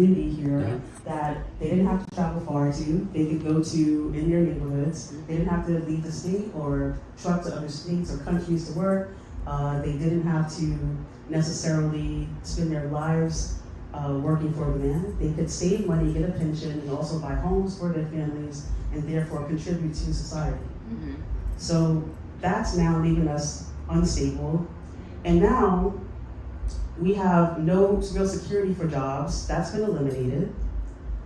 community here that they didn't have to travel far to. They could go to in their neighborhoods. They didn't have to leave the state or truck to other states or countries to work. They didn't have to necessarily spend their lives working for the man. They could save money, get a pension, and also buy homes for their families, and therefore contribute to society. Mm-hmm. So that's now leaving us unstable. And now we have no real security for jobs. That's been eliminated,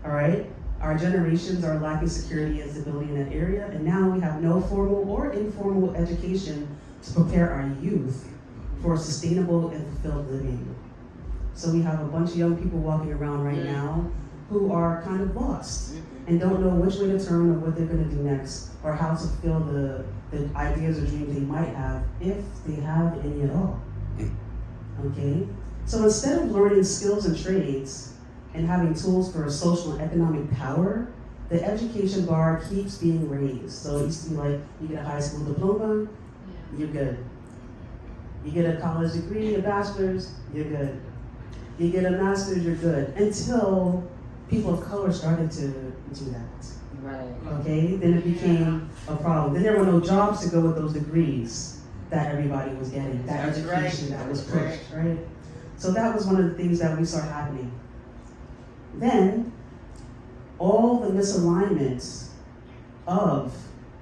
all right? Our generations are lacking security and stability in that area, and now we have no formal or informal education to prepare our youth for sustainable and fulfilled living. So we have a bunch of young people walking around right now who are kind of lost and don't know which way to turn or what they're gonna do next, or how to fulfill the ideas or dreams they might have, if they have any at all, okay? So instead of learning skills and trades and having tools for social and economic power, the education bar keeps being raised. So it used to be like, you get a high school diploma, you're good. You get a college degree, a bachelor's, you're good. You get a master's, you're good. Until people of color started to do that. Right. Okay, then it became a problem. Then there were no jobs to go with those degrees that everybody was getting, that education that was pushed, right? So that was one of the things that we saw happening. Then, all the misalignments of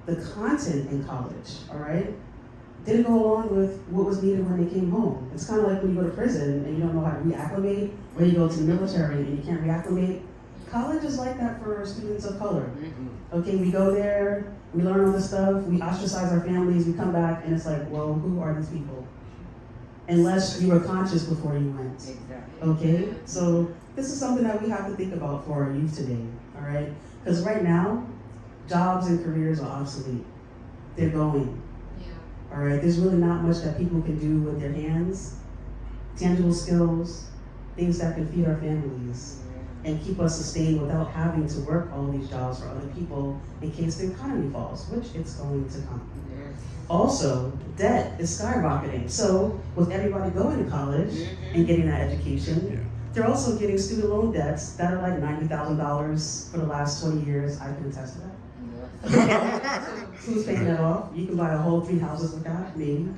the content in college, all right, didn't go along with what was needed when they came home. It's kind of like when you go to prison and you don't know how to reacclimate, or you go to the military and you can't reacclimate. College is like that for students of color. Okay, we go there, we learn all this stuff, we ostracize our families, we come back, and it's like, well, who are these people? Unless you were conscious before you went. Exactly. Okay, so this is something that we have to think about for our youth today, all right? Because right now, jobs and careers are obsolete. They're going. Yeah. All right, there's really not much that people can do with their hands, tangible skills, things that can feed our families and keep us sustained without having to work all these jobs for other people in case the economy falls, which it's going to come. Also, debt is skyrocketing. So with everybody going to college and getting that education, they're also getting student loan debts that are like $90,000 for the last 20 years. I can attest to that. Who's paying that off? You can buy a whole 3 houses with that, maybe.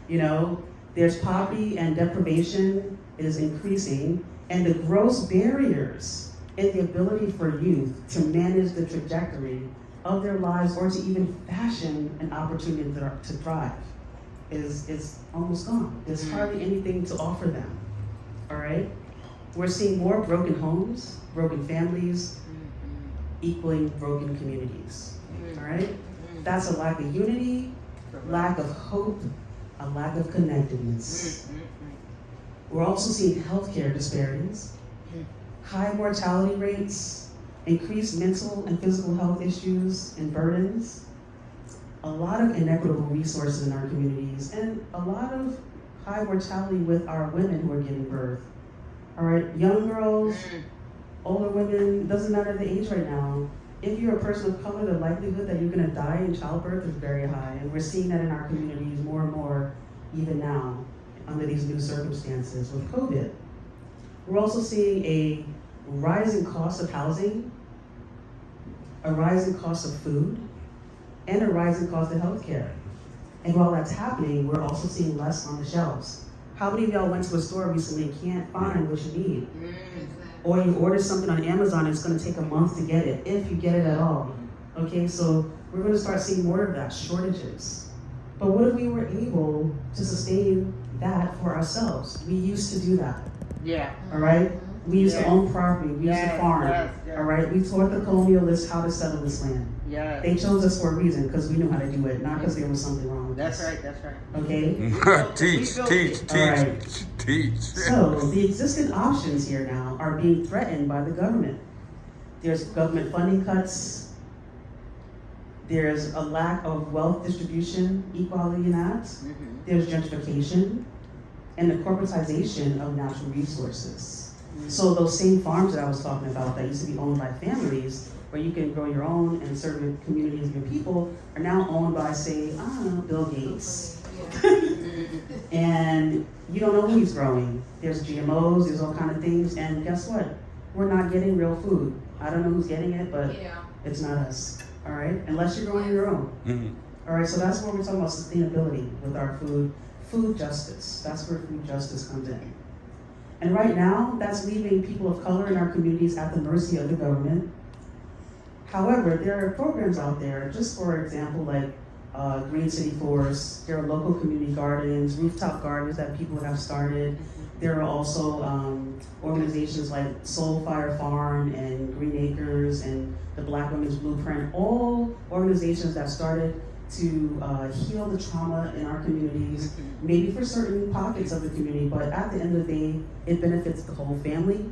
You know, there's poverty and deprivation is increasing, and the gross barriers in the ability for youth to manage the trajectory of their lives or to even fashion an opportunity to thrive is almost gone. There's hardly anything to offer them, all right? We're seeing more broken homes, broken families, equaling broken communities, all right? That's a lack of unity, lack of hope, a lack of connectedness. We're also seeing healthcare disparities, high mortality rates, increased mental and physical health issues and burdens, a lot of inequitable resources in our communities, and a lot of high mortality with our women who are giving birth. All right, young girls, older women, doesn't matter the age right now. If you're a person of color, the likelihood that you're gonna die in childbirth is very high, and we're seeing that in our communities more and more even now under these new circumstances with COVID. We're also seeing a rising cost of housing, a rising cost of food, and a rising cost of healthcare. And while that's happening, we're also seeing less on the shelves. How many of y'all went to a store recently and can't find what you need? Or you order something on Amazon and it's gonna take a month to get it, if you get it at all. Okay, so we're gonna start seeing more of that, shortages. But what if we were able to sustain that for ourselves? We used to do that. Yeah. All right? We used to own property, we used to farm, all right? We taught the colonialists how to settle this land. Yeah. They chose us for a reason, because we knew how to do it, not because there was something wrong with us. That's right. Okay? teach. So, the existing options here now are being threatened by the government. There's government funding cuts, there's a lack of wealth distribution, equality in that, there's gentrification, and the corporatization of natural resources. So those same farms that I was talking about that used to be owned by families, where you can grow your own and serve your communities and your people, are now owned by, say, I don't know, Bill Gates. And you don't know who he's growing. There's GMOs, there's all kind of things, and guess what? we're not getting real food. I don't know who's getting it, but Yeah. it's not us. All right, unless you're growing your own. Mm-hmm. All right, so that's where we're talking about sustainability with our food. Food justice. That's where food justice comes in. And right now, that's leaving people of color in our communities at the mercy of the government. However, there are programs out there, just for example, like Green City Forests. There are local community gardens, rooftop gardens that people have started. There are also organizations like Soul Fire Farm and Green Acres and the Black Women's Blueprint, all organizations that started to heal the trauma in our communities, maybe for certain pockets of the community, but at the end of the day, it benefits the whole family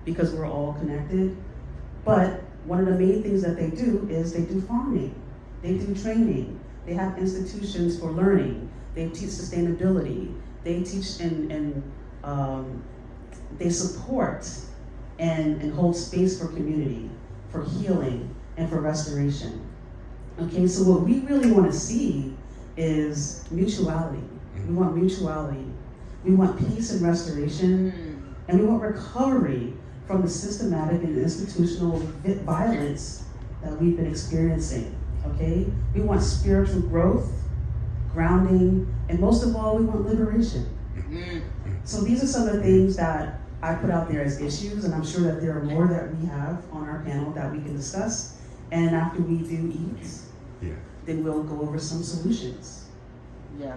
because we're all connected. But one of the main things that they do is they do farming, they do training, they have institutions for learning, they teach sustainability, they teach and they support and hold space for community, for healing, and for restoration. Okay, so what we really want to see is mutuality. We want mutuality. We want peace and restoration, and we want recovery from the systematic and institutional violence that we've been experiencing. Okay, we want spiritual growth, grounding, and most of all, we want liberation. So these are some of the things that I put out there as issues, and I'm sure that there are more that we have on our panel that we can discuss. And after we do eat, then we'll go over some solutions. Yes.